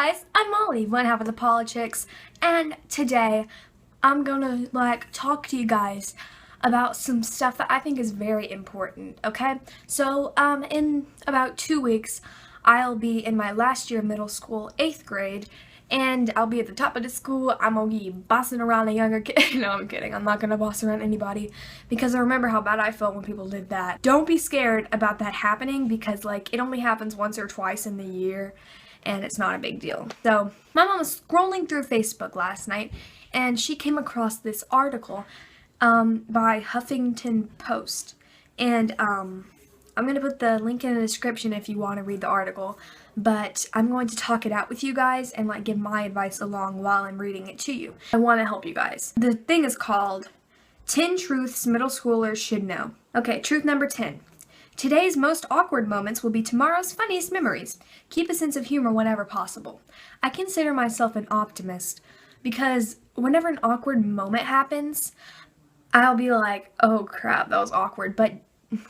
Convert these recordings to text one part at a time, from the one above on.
guys, I'm Molly, one half of the Politics, and today I'm gonna talk to you guys about some stuff that I think is very important, okay? So, in about 2 weeks, I'll be in my last year of middle school, 8th grade, and I'll be at the top of the school. I'm gonna be bossing around a younger kid. No, I'm kidding. I'm not gonna boss around anybody because I remember how bad I felt when people did that. Don't be scared about that happening because, it only happens once or twice in the year and it's not a big deal. So, my mom was scrolling through Facebook last night and she came across this article by Huffington Post. And I'm going to put the link in the description if you want to read the article, but I'm going to talk it out with you guys and give my advice along while I'm reading it to you. I want to help you guys. The thing is called 10 Truths Middle Schoolers Should Know. Okay, truth number 10. Today's most awkward moments will be tomorrow's funniest memories. Keep a sense of humor whenever possible. I consider myself an optimist because whenever an awkward moment happens, I'll be like, oh crap, that was awkward. But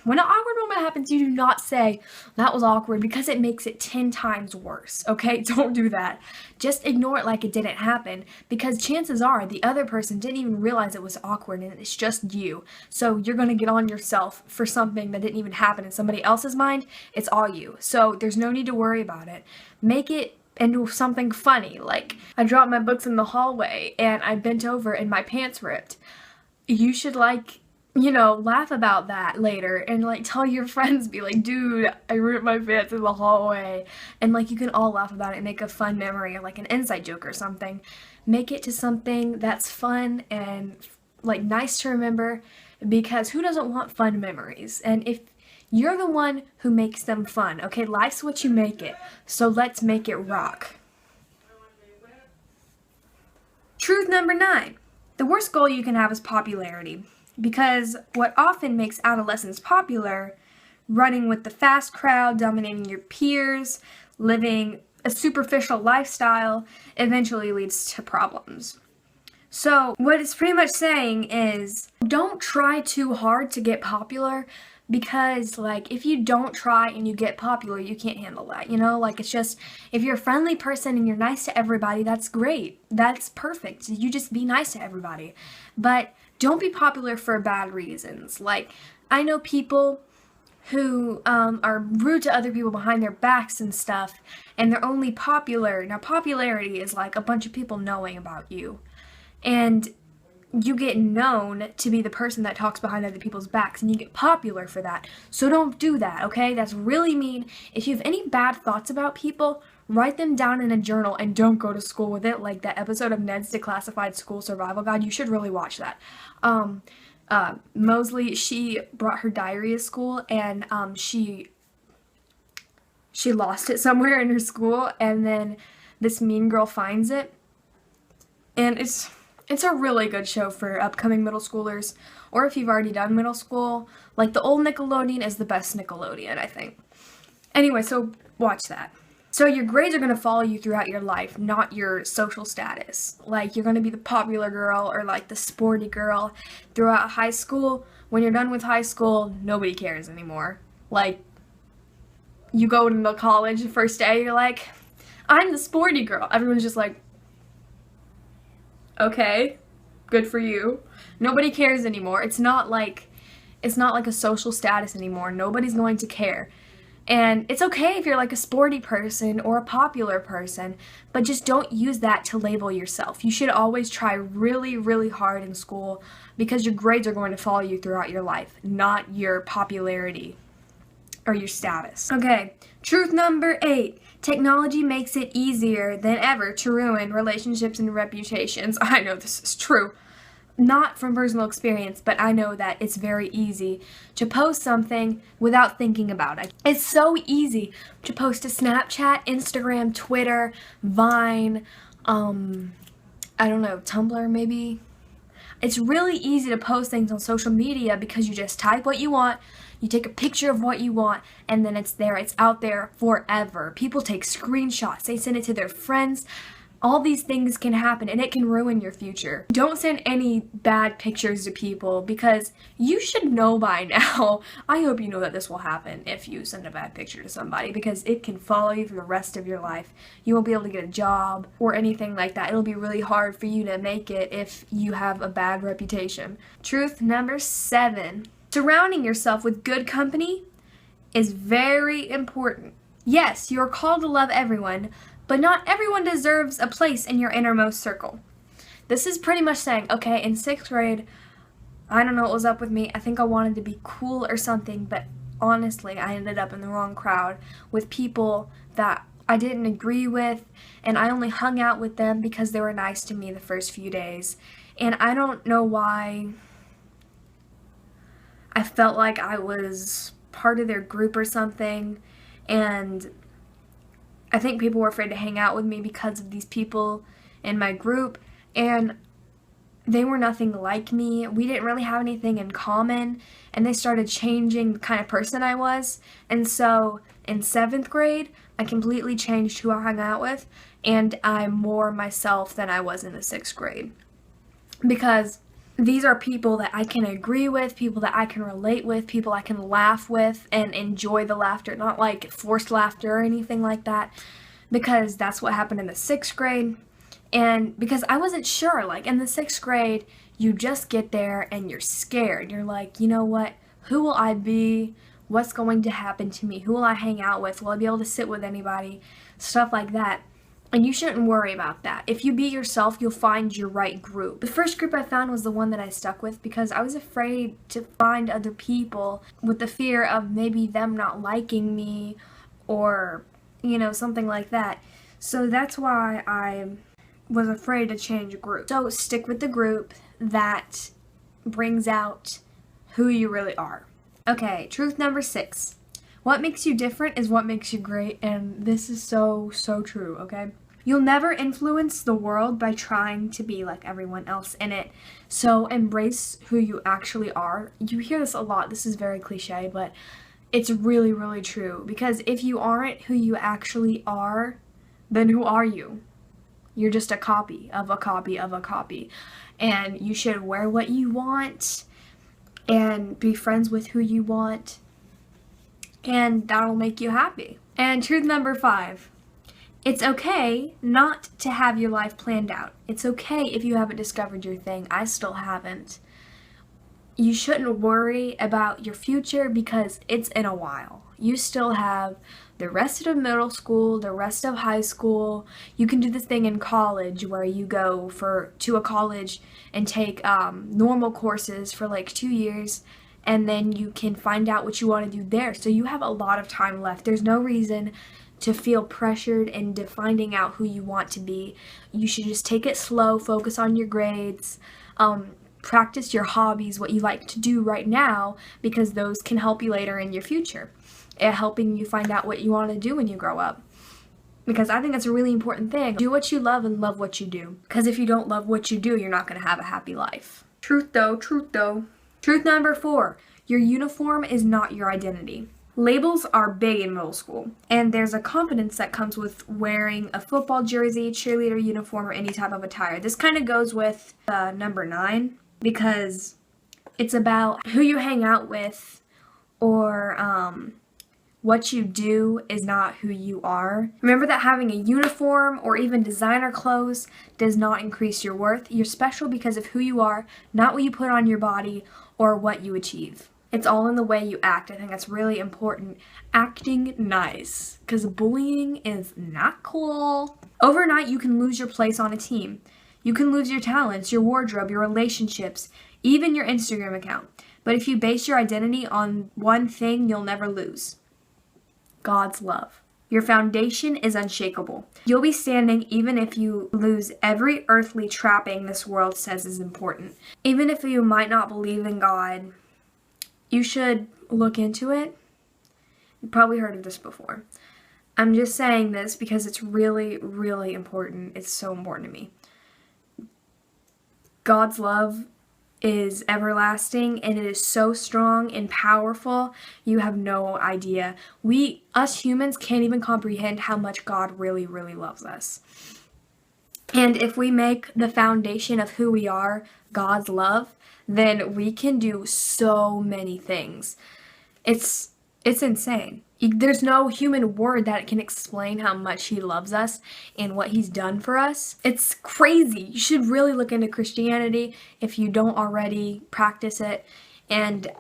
when an awkward moment happens, you do not say, that was awkward, because it makes it 10 times worse, okay? Don't do that. Just ignore it like it didn't happen, because chances are the other person didn't even realize it was awkward and it's just you. So you're going to get on yourself for something that didn't even happen in somebody else's mind. It's all you. So there's no need to worry about it. Make it into something funny, like I dropped my books in the hallway and I bent over and my pants ripped. You should laugh about that later and tell your friends, be like, dude, I ripped my pants in the hallway, and you can all laugh about it and make a fun memory or an inside joke or something. Make it to something that's fun and nice to remember, because who doesn't want fun memories? And if you're the one who makes them fun, okay, life's what you make it, so let's make it rock. Truth number 9. The worst goal you can have is popularity. Because what often makes adolescents popular, running with the fast crowd, dominating your peers, living a superficial lifestyle, eventually leads to problems. So what it's pretty much saying is, don't try too hard to get popular, because if you don't try and you get popular, you can't handle that, it's just, if you're a friendly person and you're nice to everybody, that's great, that's perfect, you just be nice to everybody, but don't be popular for bad reasons. I know people who are rude to other people behind their backs and stuff, and they're only popular. Now, popularity is a bunch of people knowing about you, and you get known to be the person that talks behind other people's backs, and you get popular for that. So don't do that, okay? That's really mean. If you have any bad thoughts about people, write them down in a journal and don't go to school with it, like that episode of Ned's Declassified School Survival Guide. You should really watch that. Mosley, she brought her diary to school, and she lost it somewhere in her school, and then this mean girl finds it, and it's a really good show for upcoming middle schoolers, or if you've already done middle school. The old Nickelodeon is the best Nickelodeon, I think. Anyway, so watch that. So your grades are going to follow you throughout your life, not your social status. You're going to be the popular girl or the sporty girl throughout high school. When you're done with high school, nobody cares anymore. You go to college the first day, you're like, I'm the sporty girl. Everyone's just like, okay, good for you. Nobody cares anymore. It's not like a social status anymore. Nobody's going to care. And it's okay if you're a sporty person or a popular person, but just don't use that to label yourself. You should always try really, really hard in school, because your grades are going to follow you throughout your life, not your popularity or your status. Okay, truth number 8. Technology makes it easier than ever to ruin relationships and reputations. I know this is true. Not from personal experience, but I know that it's very easy to post something without thinking about it. It's so easy to post to Snapchat, Instagram, Twitter, Vine, I don't know, Tumblr maybe. It's really easy to post things on social media because you just type what you want, you take a picture of what you want, and then it's there. It's out there forever. People take screenshots. They send it to their friends. All these things can happen and it can ruin your future. Don't send any bad pictures to people because you should know by now. I hope you know that this will happen if you send a bad picture to somebody because it can follow you for the rest of your life. You won't be able to get a job or anything like that. It'll be really hard for you to make it if you have a bad reputation. Truth number 7. Surrounding yourself with good company is very important. Yes, you are called to love everyone, but not everyone deserves a place in your innermost circle. This is pretty much saying, okay, in 6th grade, I don't know what was up with me. I think I wanted to be cool or something, but honestly, I ended up in the wrong crowd with people that I didn't agree with, and I only hung out with them because they were nice to me the first few days. And I don't know why I felt like I was part of their group or something, and I think people were afraid to hang out with me because of these people in my group, and they were nothing like me. We didn't really have anything in common, and they started changing the kind of person I was. And so in 7th grade, I completely changed who I hung out with, and I'm more myself than I was in the 6th grade. Because these are people that I can agree with, people that I can relate with, people I can laugh with and enjoy the laughter, not like forced laughter or anything like that, because that's what happened in the 6th grade. And because I wasn't sure, like in the 6th grade, you just get there and you're scared. You're like, you know what? Who will I be? What's going to happen to me? Who will I hang out with? Will I be able to sit with anybody? Stuff like that. And you shouldn't worry about that. If you be yourself, you'll find your right group. The first group I found was the one that I stuck with because I was afraid to find other people with the fear of maybe them not liking me or, something like that. So that's why I was afraid to change group. So stick with the group that brings out who you really are. Okay, truth number 6. What makes you different is what makes you great, and this is so true, okay? You'll never influence the world by trying to be like everyone else in it, so embrace who you actually are. You hear this a lot, this is very cliche, but it's really true, because if you aren't who you actually are, then who are you? You're just a copy of a copy of a copy, and you should wear what you want, and be friends with who you want, and that'll make you happy. And truth number 5, it's okay not to have your life planned out. It's okay if you haven't discovered your thing. I still haven't. You shouldn't worry about your future because it's in a while. You still have the rest of middle school, the rest of high school. You can do this thing in college where you go to a college and take normal courses for like 2 years, and then you can find out what you want to do there. So you have a lot of time left. There's no reason to feel pressured into finding out who you want to be. You should just take it slow, focus on your grades, practice your hobbies, what you like to do right now, because those can help you later in your future, helping you find out what you want to do when you grow up. Because I think that's a really important thing. Do what you love and love what you do. Because if you don't love what you do, you're not going to have a happy life. Truth though. Truth number 4, your uniform is not your identity. Labels are big in middle school, and there's a confidence that comes with wearing a football jersey, cheerleader uniform, or any type of attire. This kind of goes with number 9, because it's about who you hang out with, or what you do is not who you are. Remember that having a uniform or even designer clothes does not increase your worth. You're special because of who you are, not what you put on your body or what you achieve. It's all in the way you act. I think that's really important. Acting nice, because bullying is not cool. Overnight, you can lose your place on a team. You can lose your talents, your wardrobe, your relationships, even your Instagram account. But if you base your identity on one thing, you'll never lose: God's love. Your foundation is unshakable. You'll be standing even if you lose every earthly trapping this world says is important. Even if you might not believe in God, you should look into it. You've probably heard of this before. I'm just saying this because it's really important. It's so important to me. God's love is everlasting, and it is so strong and powerful, you have no idea. Us humans can't even comprehend how much God really loves us. And if we make the foundation of who we are God's love, then we can do so many things. It's insane. There's no human word that can explain how much he loves us and what he's done for us. It's crazy. You should really look into Christianity if you don't already practice it. And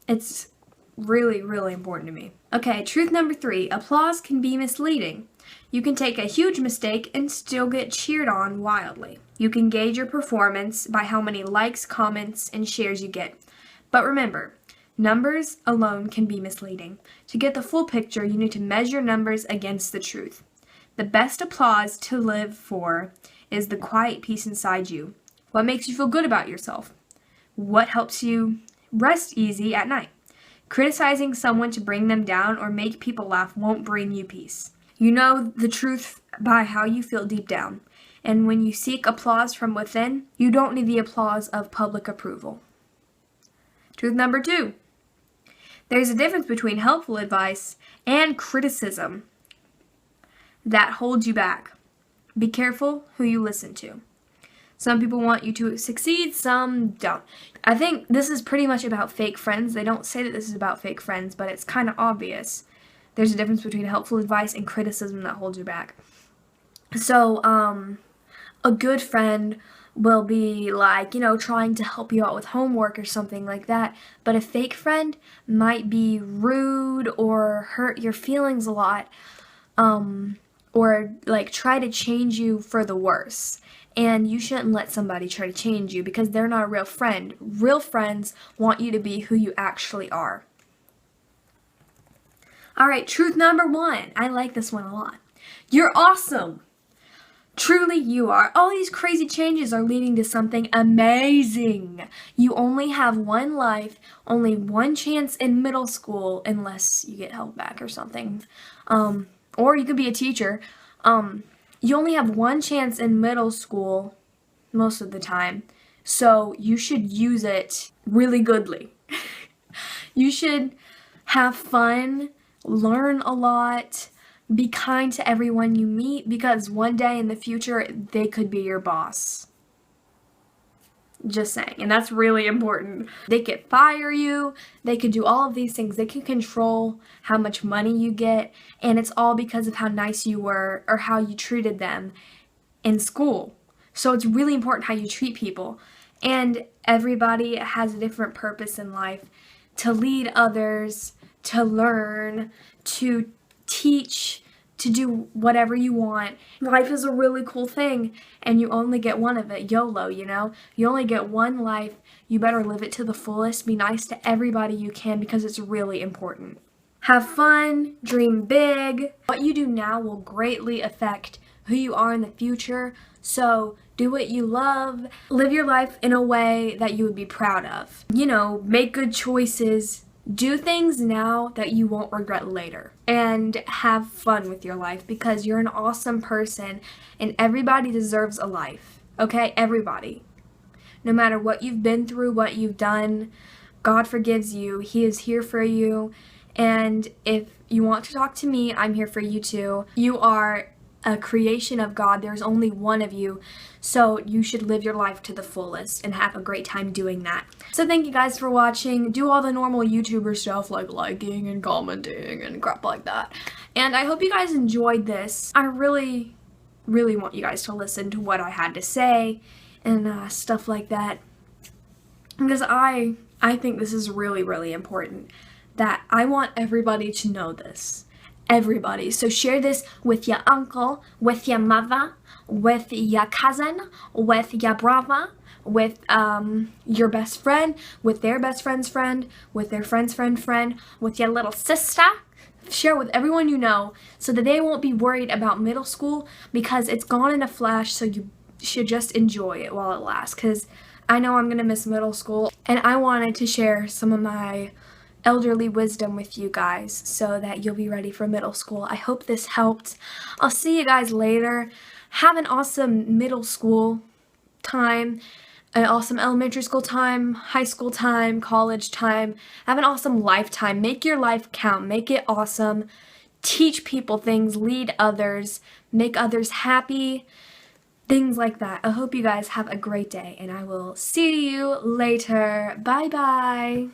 it's really, really important to me. Okay, truth number 3. Applause can be misleading. You can take a huge mistake and still get cheered on wildly. You can gauge your performance by how many likes, comments, and shares you get. But remember, numbers alone can be misleading. To get the full picture, you need to measure numbers against the truth. The best applause to live for is the quiet peace inside you. What makes you feel good about yourself? What helps you rest easy at night? Criticizing someone to bring them down or make people laugh won't bring you peace. You know the truth by how you feel deep down. And when you seek applause from within, you don't need the applause of public approval. Truth number 2. There's a difference between helpful advice and criticism that holds you back. Be careful who you listen to. Some people want you to succeed, some don't. I think this is pretty much about fake friends. They don't say that this is about fake friends, but it's kind of obvious. There's a difference between helpful advice and criticism that holds you back. So, a good friend will be like, trying to help you out with homework or something like that. But a fake friend might be rude or hurt your feelings a lot, or like try to change you for the worse. And you shouldn't let somebody try to change you because they're not a real friend. Real friends want you to be who you actually are. All right, truth number 1. I like this one a lot. You're awesome. Truly you are. All these crazy changes are leading to something amazing. You only have one life, only one chance in middle school, unless you get held back or something. Or you could be a teacher. You only have one chance in middle school most of the time, so you should use it really goodly. You should have fun, learn a lot, be kind to everyone you meet, because one day in the future, they could be your boss. Just saying. And that's really important. They could fire you. They could do all of these things. They can control how much money you get. And it's all because of how nice you were or how you treated them in school. So it's really important how you treat people. And everybody has a different purpose in life: to lead others, to learn, to teach, to do whatever you want. Life is a really cool thing, and you only get one of it. YOLO, You only get one life. You better live it to the fullest. Be nice to everybody you can, because it's really important. Have fun, dream big. What you do now will greatly affect who you are in the future, so do what you love. Live your life in a way that you would be proud of. Make good choices. Do things now that you won't regret later, and have fun with your life, because you're an awesome person and everybody deserves a life, okay? Everybody. No matter what you've been through, what you've done, God forgives you. He is here for you, and if you want to talk to me, I'm here for you too. You are a creation of God. There's only one of you, so you should live your life to the fullest and have a great time doing that. So thank you guys for watching. Do all the normal YouTuber stuff like liking and commenting and crap like that. And I hope you guys enjoyed this. I really, really want you guys to listen to what I had to say and stuff like that, because I think this is really, really important, that I want everybody to know this. Everybody. So share this with your uncle, with your mother, with your cousin, with your brother, with your best friend, with their best friend's friend, with their friend's friend, with your little sister. Share with everyone you know, so that they won't be worried about middle school, because it's gone in a flash. So you should just enjoy it while it lasts, because I know I'm gonna miss middle school, and I wanted to share some of my elderly wisdom with you guys so that you'll be ready for middle school. I hope this helped. I'll see you guys later. Have an awesome middle school time, an awesome elementary school time, high school time, college time. Have an awesome lifetime. Make your life count. Make it awesome. teach people things, lead others, make others happy, things like that. I hope you guys have a great day, and I will see you later. Bye bye.